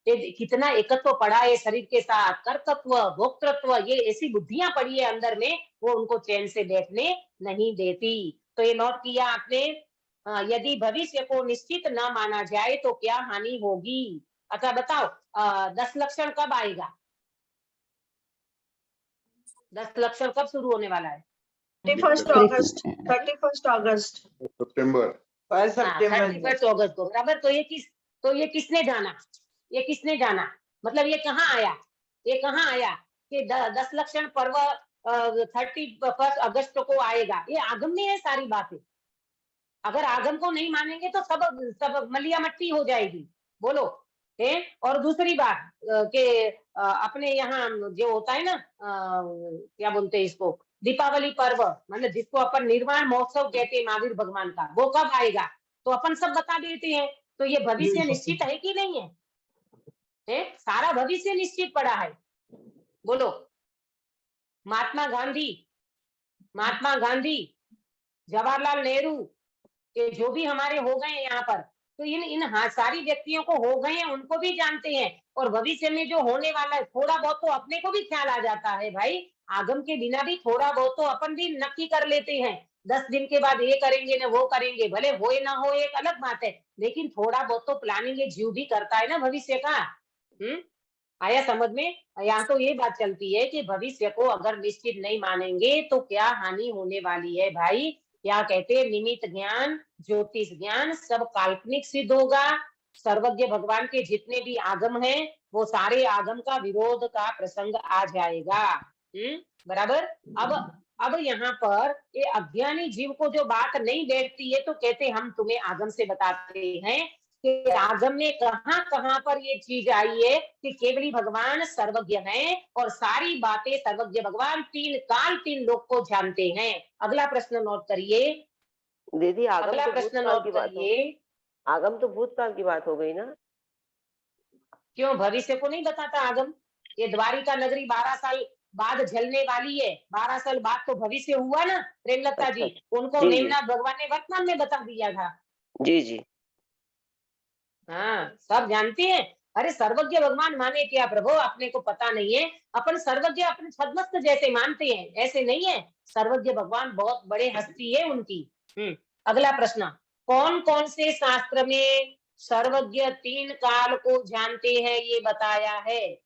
ये कितना एकत्व पड़ा है शरीर के साथ, कर्तव्य भोक्तृत्व, ये ऐसी बुद्धियां पड़ी है अंदर में, वो उनको चैन से बैठने नहीं देती। तो ये नोट किया आपने। यदि भविष्य को निश्चित न माना जाए तो क्या हानि होगी? अच्छा बताओ, 10 लक्षण कब आएगा? 10 लक्षण कब शुरू होने वाला है? 31 अगस्त 31 अगस्त सितंबर 31 अगस्त को, बराबर। तो ये किसने जाना, ये किसने जाना, मतलब ये कहाँ आया, ये कहाँ आया कि 10 लक्षण पर्व 31 अगस्त को आएगा? ये आगम में है सारी बातें। अगर आगम को नहीं मानेंगे तो सब मलिया मट्टी हो जाएगी, बोलो है। और दूसरी बात कि अपने यहाँ जो होता है ना, क्या बोलते हैं इसको, दीपावली पर्व, मतलब जिसको अपन निर्वाण महोत्सव कहते हैं महावीर भगवान का, वो कब आएगा? तो अपन सब बता देते हैं। तो ये भविष्य निश्चित है कि नहीं है? सारा भविष्य निश्चित पड़ा है, बोलो। महात्मा गांधी, जवाहरलाल नेहरू, ये जो भी हमारे हो गए हैं यहाँ पर, तो इन सारी व्यक्तियों को हो गए हैं, उनको भी जानते हैं। और भविष्य में जो होने वाला है, थोड़ा बहुत तो अपने को भी ख्याल आ जाता है भाई, आगम के बिना भी थोड़ा बहुत तो अपन भी नक्की कर लेते हैं। 10 दिन के बाद ये करेंगे ना वो करेंगे, भले हो ना हो एक अलग बात है, लेकिन थोड़ा बहुत तो प्लानिंग जीव भी करता है ना भविष्य का। आया समझ में? यहाँ तो ये बात चलती है कि भविष्य को अगर निश्चित नहीं मानेंगे तो क्या हानि होने वाली है भाई। क्या कहते हैं, निमित्त ज्ञान, ज्योतिष ज्ञान सब काल्पनिक सिद्ध होगा। सर्वज्ञ भगवान के जितने भी आगम हैं, वो सारे आगम का विरोध का प्रसंग आ जाएगा। बराबर। अब अब यहाँ पर ये अज्ञानी जीव को जो बात नहीं बैठती है तो कहते हम तुम्हें आगम से बताते हैं कि आगम में कहाँ कहाँ पर ये चीज आई है कि केवली भगवान सर्वज्ञ हैं और सारी बातें सर्वज्ञ भगवान तीन काल तीन लोग को जानते हैं। अगला प्रश्न नोट करिए, दीदी आगम अगला तो प्रश्न भूतकाल नोट की बात हो, करिए। आगम तो भूतकाल की बात हो गई ना। क्यों भविष्य को नहीं बताता आगम? ये द्वारिका नगरी 12 साल बाद जलने वाली है, 12 साल बाद तो भविष्य हुआ ना प्रेमलता अच्छा जी, अच्छा, उनको जी जी नेमनाथ भगवान ने वर्तमान में बता दिया था। जी जी। हाँ सब जानते हैं। अरे सर्वज्ञ भगवान माने क्या प्रभु, अपने को पता नहीं है, अपन सर्वज्ञ अपने छद्मस्त जैसे मानते हैं, ऐसे नहीं है। सर्वज्ञ भगवान बहुत बड़े हस्ती है उनकी। अगला प्रश्न, कौन कौन से शास्त्र में सर्वज्ञ तीन काल को जानते हैं ये बताया है?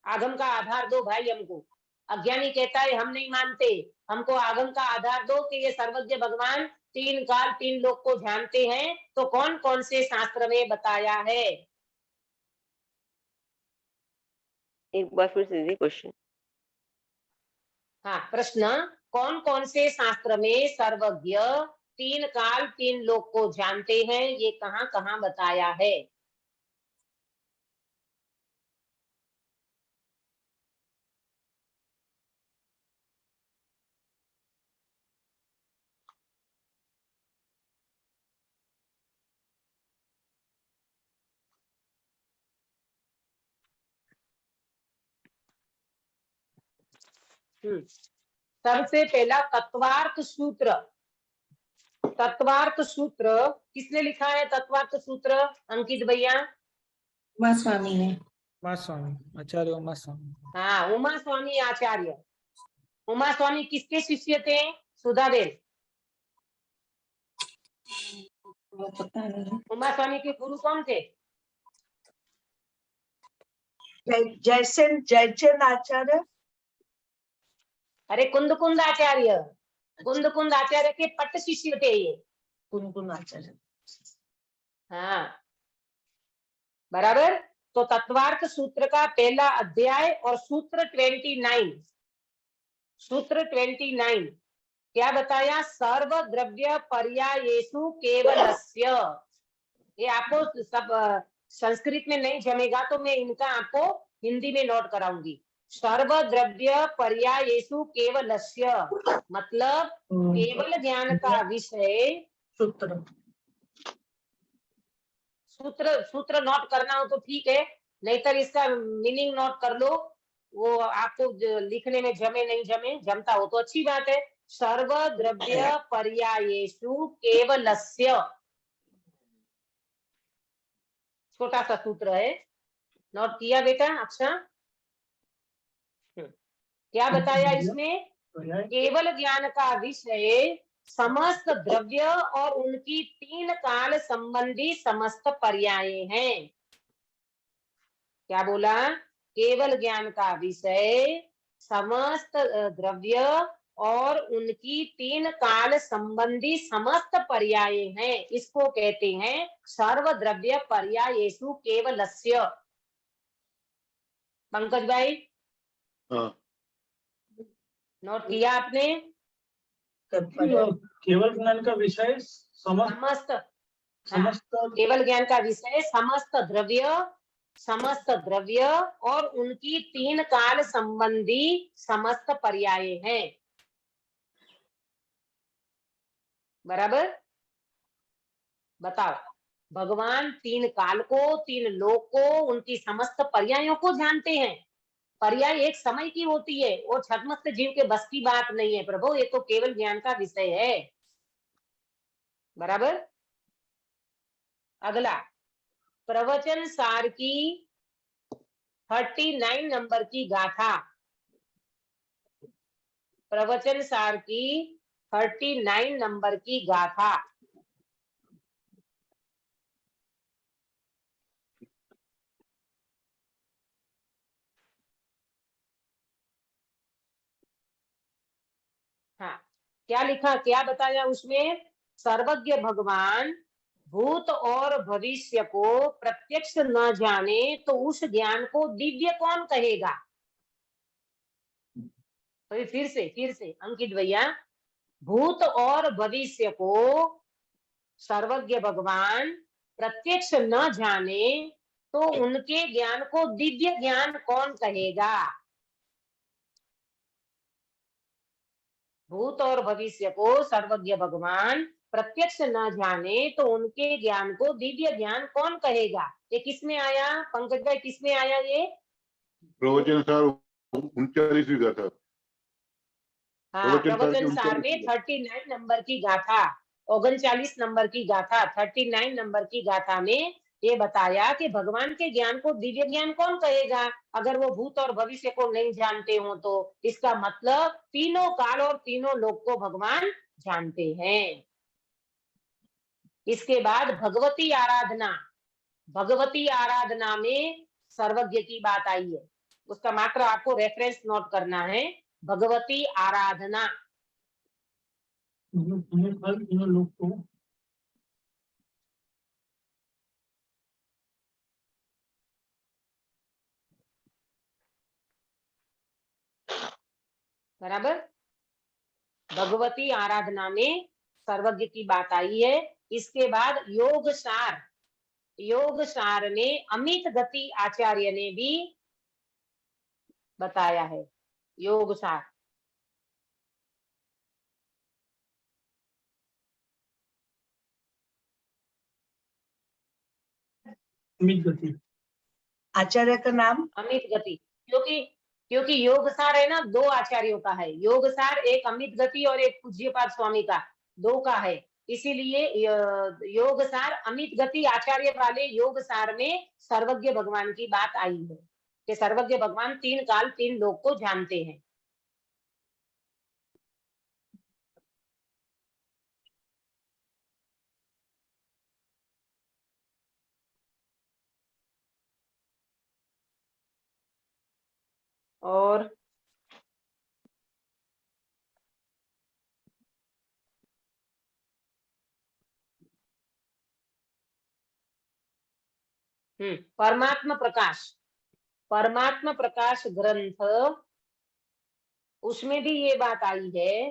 आगम का आधार दो भाई हमको। अज्ञानी कहता है हम नहीं मानते, हमको आगम का आधार दो कि ये सर्वज्ञ भगवान तीन काल तीन लोग को जानते हैं, तो कौन कौन से शास्त्र में बताया है? एक बार फिर से दीदी क्वेश्चन। हाँ प्रश्न, कौन कौन से शास्त्र में सर्वज्ञ तीन काल तीन लोग को जानते हैं ये कहाँ कहाँ बताया है? सबसे पहला तत्वार्थ सूत्र। तत्वार्थ सूत्र किसने लिखा है? तत्वार्थ सूत्र अंकित भैया। उमा स्वामी ने। उमा स्वामी, आचार्य उमा स्वामी। हाँ उमा स्वामी आचार्य। उमा स्वामी किसके शिष्य थे? सुधादेव। वो पता नहीं। उमा स्वामी के गुरु कौन थे? जयचंद आचार्य। अरे कुंद आचार्य, कुंद आचार्य के पट शिष्य थे ये। कुंकुन आचार्य। हाँ बराबर। तो तत्वार्थ सूत्र का पहला अध्याय और सूत्र 29, सूत्र 29 क्या बताया? सर्व द्रव्य पर्यायेषु केवलस्य। ये आपको सब संस्कृत में नहीं जमेगा तो मैं इनका आपको हिंदी में नोट कराऊंगी। सर्व द्रव्य पर्यायेषु केवलस्य मतलब केवल ज्ञान का विषय। सूत्र सूत्र सूत्र नोट करना हो तो ठीक है, नहीं तो इसका मीनिंग नोट कर लो। वो आपको लिखने में जमे नहीं जमे, जमता हो तो अच्छी बात है। सर्व द्रव्य पर्यायेषु केवलस्य, छोटा सा सूत्र है, नोट किया बेटा? अच्छा क्या बताया इसमें? केवल ज्ञान का विषय समस्त द्रव्य और उनकी तीन काल संबंधी समस्त पर्याय हैं। क्या बोला? केवल ज्ञान का विषय समस्त द्रव्य और उनकी तीन काल संबंधी समस्त पर्याय हैं, इसको कहते हैं सर्व द्रव्य पर्यायेषु केवलस्य। पंकज भाई हाँ नोट किया आपने? केवल ज्ञान का विषय समस्त समस्त केवल ज्ञान का विषय समस्त द्रव्य और उनकी तीन काल संबंधी समस्त पर्याय हैं। बराबर। बताओ, भगवान तीन काल को तीन लोक को उनकी समस्त पर्यायों को जानते हैं। पर्याय एक समय की होती है, वो छद्मस्त जीव के बस की बात नहीं है प्रभु, ये तो केवल ज्ञान का विषय है। बराबर। अगला प्रवचन सार की 39 नंबर की गाथा। प्रवचन सार की 39 नंबर की गाथा। हाँ क्या लिखा, क्या बताया उसमें? सर्वज्ञ भगवान भूत और भविष्य को प्रत्यक्ष न जाने तो उस ज्ञान को दिव्य कौन कहेगा? तो फिर से अंकित भैया, भूत और भविष्य को सर्वज्ञ भगवान प्रत्यक्ष न जाने तो उनके ज्ञान को दिव्य ज्ञान कौन कहेगा? भूत और भविष्य को सर्वज्ञ भगवान प्रत्यक्ष न जाने तो उनके ज्ञान को दिव्य ज्ञान कौन कहेगा? ये किसमें आया पंकज भाई, किसमें आया ये? प्रवचन सार 39वीं गाथा। हाँ, प्रवचन सार की प्रवचन सार 39वीं में 39 नंबर की गाथा, 39 नंबर की गाथा, 39 नंबर की गाथा में ये बताया कि भगवान के ज्ञान को दिव्य ज्ञान कौन कहेगा अगर वो भूत और भविष्य को नहीं जानते हो। तो इसका मतलब तीनों काल और तीनों लोक को भगवान जानते हैं। इसके बाद भगवती आराधना, भगवती आराधना में सर्वज्ञ की बात आई है, उसका मात्र आपको रेफरेंस नोट करना है। भगवती आराधना, तीनों लोग को बराबर, भगवती आराधना में सर्वज्ञ की बात आई है। इसके बाद योग सार, योग सार में अमित गति आचार्य ने भी बताया है। योग सार, अमित गति। आचार्य का नाम अमित गति, क्योंकि क्योंकि योग सार है ना, दो आचार्यों का है। योग सार एक अमित गति और एक पूज्यपाद स्वामी का, दो का है। इसीलिए योग सार अमित गति आचार्य वाले योग सार में सर्वज्ञ भगवान की बात आई है कि सर्वज्ञ भगवान तीन काल तीन लोक को जानते हैं। और परमात्मा प्रकाश, परमात्मा प्रकाश ग्रंथ, उसमें भी ये बात आई है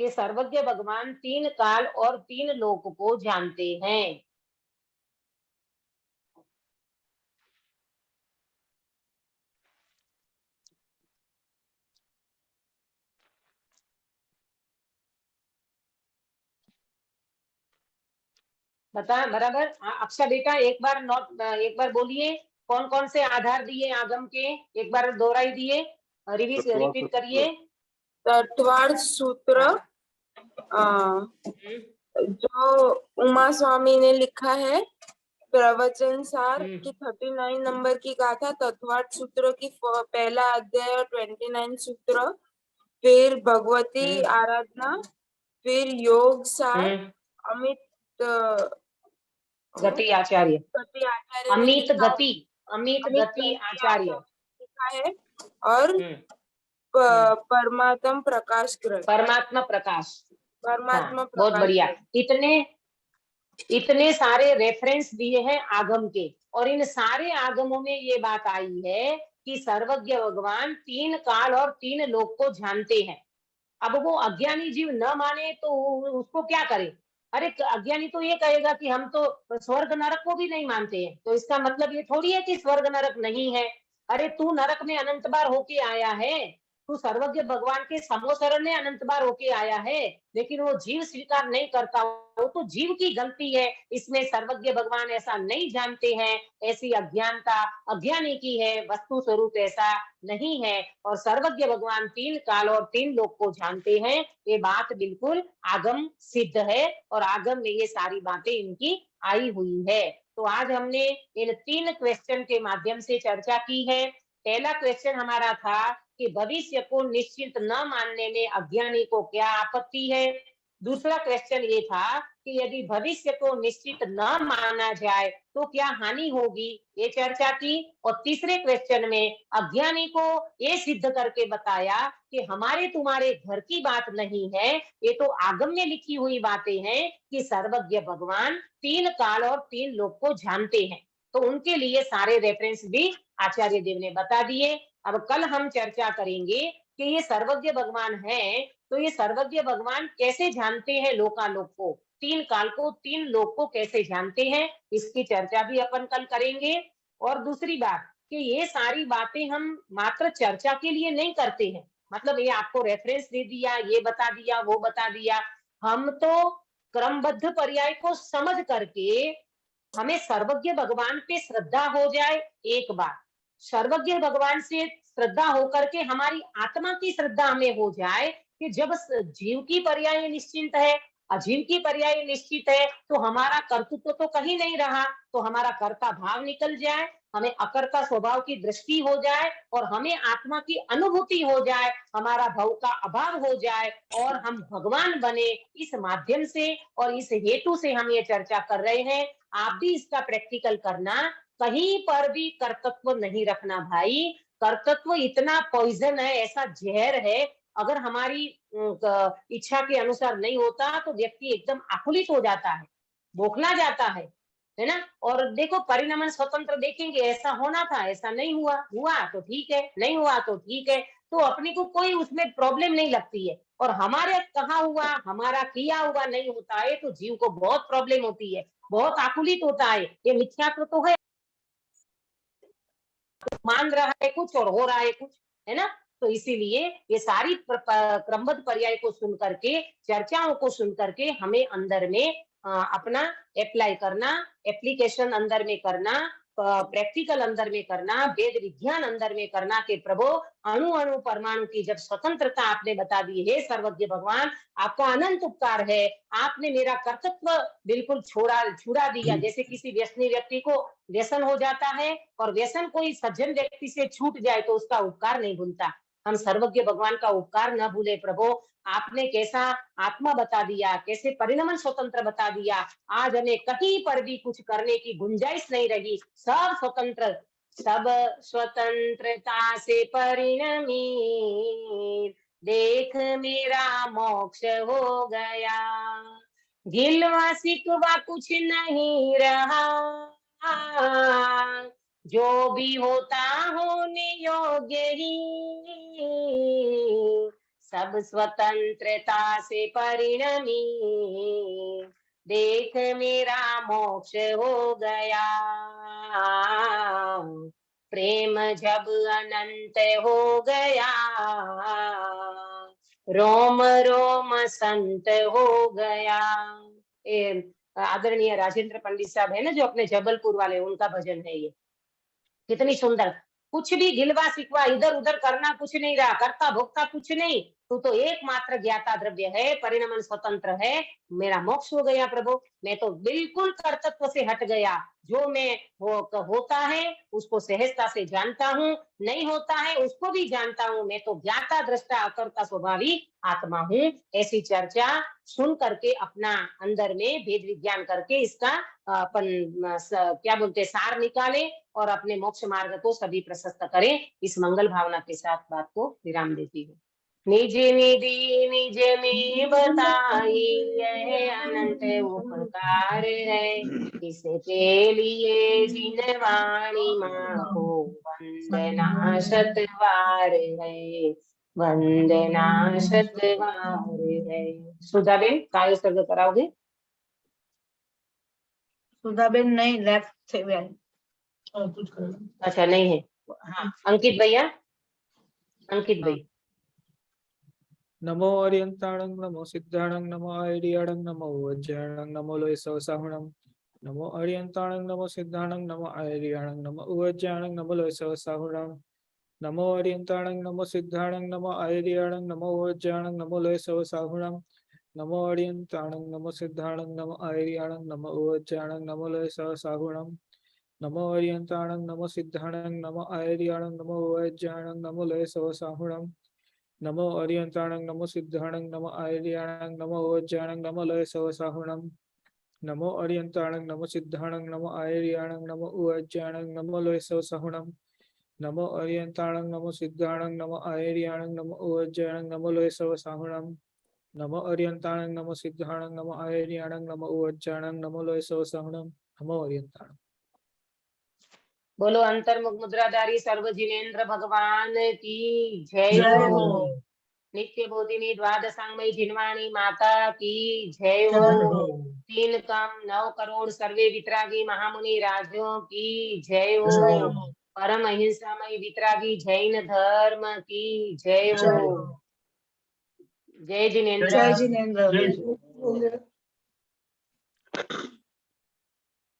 कि सर्वज्ञ भगवान तीन काल और तीन लोक को जानते हैं। बता बराबर। अक्षा बेटा एक बार नोट, एक बार बोलिए कौन कौन से आधार दिए आगम के, एक बार दोहराई दिए, रिपीट करिए। तत्वार्थ सूत्र जो उमा स्वामी ने लिखा है, प्रवचन सार की 39 नंबर की गाथा, तत्वार्थ सूत्र की पहला अध्याय और 29 सूत्र, फिर भगवती आराधना, फिर योग सार, अमित गति आचार्य, गति आचार्य ने अमित लिखा है, गति, अमित गति आचार्य लिखा है, और परमात्मा प्रकाश ग्रंथ, परमात्मा प्रकाश, परमात्मा हाँ, बहुत बढ़िया। इतने सारे रेफरेंस दिए हैं आगम के, और इन सारे आगमों में ये बात आई है कि सर्वज्ञ भगवान तीन काल और तीन लोक को जानते हैं। अब वो अज्ञानी जीव न माने तो उसको क्या करे? अरे अज्ञानी तो ये कहेगा कि हम तो स्वर्ग नरक को भी नहीं मानते हैं, तो इसका मतलब ये थोड़ी है कि स्वर्ग नरक नहीं है। अरे तू नरक में अनंत बार होके आया है, तू सर्वज्ञ भगवान के समोसरण में अनंत बार होके आया है, लेकिन वो जीव स्वीकार नहीं करता, वो तो जीव की गलती है। इसमें सर्वज्ञ भगवान ऐसा नहीं जानते हैं, ऐसी अज्ञानता अज्ञानी की है, वस्तु स्वरूप ऐसा नहीं है। और सर्वज्ञ भगवान तीन काल और तीन लोक को जानते हैं, ये बात बिल्कुल आगम सिद्ध है, और आगम में ये सारी बातें इनकी आई हुई है। तो आज हमने इन तीन क्वेश्चन के माध्यम से चर्चा की है। पहला क्वेश्चन हमारा था कि भविष्य को निश्चित न मानने में अज्ञानी को क्या आपत्ति है। दूसरा क्वेश्चन ये था कि यदि भविष्य को निश्चित न माना जाए तो क्या हानि होगी, ये चर्चा की। और तीसरे क्वेश्चन में अज्ञानी को ये सिद्ध करके बताया कि हमारे तुम्हारे घर की बात नहीं है, ये तो आगम में लिखी हुई बातें हैं कि सर्वज्ञ भगवान तीन काल और तीन लोक को जानते हैं। तो उनके लिए सारे रेफरेंस भी आचार्य देव ने बता दिए। अब कल हम चर्चा करेंगे कि ये सर्वज्ञ भगवान है, तो ये सर्वज्ञ भगवान कैसे जानते हैं लोकालोक को, तीन काल को, तीन लोक को कैसे जानते हैं, इसकी चर्चा भी अपन कल करेंगे। और दूसरी बात कि ये सारी बातें हम मात्र चर्चा के लिए नहीं करते हैं, मतलब ये आपको रेफरेंस दे दिया, ये बता दिया, वो बता दिया, हम तो क्रमबद्ध पर्याय को समझ करके हमें सर्वज्ञ भगवान पे श्रद्धा हो जाए। एक बार सर्वज्ञ भगवान से श्रद्धा होकर के हमारी आत्मा की श्रद्धा हमें हो जाए कि जब जीव की पर्याय निश्चित है, अजीव की पर्याय निश्चित है, तो हमारा कर्तृत्व तो कहीं नहीं रहा, तो हमारा कर्ता भाव निकल जाए, हमें अकर्ता स्वभाव की दृष्टि हो जाए और हमें आत्मा की अनुभूति हो जाए, हमारा भव का अभाव हो जाए और हम भगवान बने। इस माध्यम से और इस हेतु से हम ये चर्चा कर रहे हैं। आप भी इसका प्रैक्टिकल करना, कहीं पर भी कर्तृत्व नहीं रखना भाई। कर्तृत्व इतना पॉइजन है, ऐसा जहर है, अगर हमारी इच्छा के अनुसार नहीं होता तो व्यक्ति एकदम आकुलित हो जाता है, बौखला जाता है ना। और देखो परिणमन स्वतंत्र देखेंगे, ऐसा होना था, ऐसा नहीं हुआ, हुआ तो ठीक है, नहीं हुआ तो ठीक है, तो अपने को कोई उसमें प्रॉब्लम नहीं लगती है। और हमारे कहा हुआ, हमारा किया हुआ नहीं होता है तो जीव को बहुत प्रॉब्लम होती है, बहुत आकुलित होता है। ये मिथ्यात्व तो है, मान रहा है कुछ और हो रहा है कुछ, है ना। तो इसीलिए ये सारी क्रमबद्ध पर्याय को सुन करके, चर्चाओं को सुन करके हमें अंदर में अपना अप्लाई करना, एप्लीकेशन अंदर में करना, प्रैक्टिकल अंदर में करना, वेद विज्ञान अंदर में करना कि प्रभु अणु अणु परमाणु की जब स्वतंत्रता आपने बता दी है, सर्वज्ञ भगवान आपका अनंत उपकार है, आपने मेरा कर्तृत्व बिल्कुल छुड़ा दिया। जैसे किसी व्यसनी व्यक्ति को व्यसन हो जाता है और व्यसन कोई सज्जन व्यक्ति से छूट जाए तो उसका उपकार नहीं भूलता, हम सर्वज्ञ भगवान का उपकार न भूले। प्रभु आपने कैसा आत्मा बता दिया, कैसे परिणमन स्वतंत्र बता दिया, आज हमें कहीं पर भी कुछ करने की गुंजाइश नहीं रही, सब स्वतंत्र, सब स्वतंत्रता से परिणमी, देख मेरा मोक्ष हो गया, गिलवा सिकवा कुछ नहीं रहा, जो भी होता होने योग्य ही, सब स्वतंत्रता से परिणमी, देख मेरा मोक्ष हो गया, प्रेम जब अनंत हो गया, रोम रोम संत हो गया। आदरणीय राजेंद्र पंडित साहब है ना, जो अपने जबलपुर वाले, उनका भजन है ये, कितनी सुंदर। कुछ भी गिलवा सिकवा इधर उधर करना कुछ नहीं रहा, करता भोगता कुछ नहीं, तू तो एकमात्र ज्ञाता द्रव्य है, परिणमन स्वतंत्र है, मेरा मोक्ष हो गया प्रभु, मैं तो बिल्कुल कर्तृत्व से हट गया, जो मैं होता है उसको सहजता से जानता हूँ, नहीं होता है उसको भी जानता हूँ, मैं तो ज्ञाता दृष्टा अकर्ता स्वभावी आत्मा हूँ। ऐसी चर्चा सुन करके अपना अंदर में भेद विज्ञान करके इसका अपन क्या बोलते सार निकाले और अपने मोक्ष मार्ग को सभी प्रशस्त करें। इस मंगल भावना के साथ बात को विराम देती हूँ। निज निधि निज में बताई यह अनंत उपकार है, इसके लिए जिन वाणी माँ को वंदना शतवार है, वंदना शतवार है। सुधाबेन काय सर्ग कराओगे? सुधाबेन नहीं, लेफ्ट थे वे। कुछ कर अच्छा नहीं है, हाँ अंकित भैया, अंकित भाई। नमो अर्यंताणं नमो सिद्धाणं नमो आर्याणं नमो वज्राणं नमो लोयसवसाहुणं, नमो अर्यंताणं नमो सिद्धाणं नमो आर्याणं नमो वज्राणं नमो लोयसवसाहुणं, नमो अर्यंताणं नमो सिद्धाणं नमो आर्याणं नमो वज्राणं नमो लोयसवसाहुणं, नमो अर्यंताणं नमो सिद्धाणं नमो आर्याणं नमो वज्राणं नमो लोयसवसाहुणं, नमो अर्यंताणं नमो सिद्धाणं नमो आर्याणं नमो वज्राणं नमो लोयसवसाहुणं, नमो अर्यंताणं नमो सिद्धाणं नमो आर्याणं नमो वज्राणं नमो लोयसवसाहुणं, नमो अर्यंताणं नमो सिद्धाणं नमो आर्याणं नमो वज्राणं नमो लोयसवसाहुणं, नमो अर्यंताणं नमो सिद्धाणं नमो आर्याणं नमो वज्राणं नमो लोयसवसाहुणं, नमो अर्यंताणं नमो सिद्धाणं नमो आर्याणं नमो वज्राणं नमो लोयसवसाहुणं, नमो अर्यंताणं। बोलो अंतर्मुख मुद्राधारी सर्व जिनेन्द्र भगवान की जय जय हो। हो। नित्य बोधिनी द्वादशांगमयी जिनवाणी माता की जय जय हो। हो। 3 कम 9 करोड़ सर्वे वितरागी महामुनि राजों की जय हो। जय हो। परम अहिंसामय वितरागी जैन धर्म की जय हो। जय हो। जय जिनेन्द्र। जय जिनेन्द्र। जय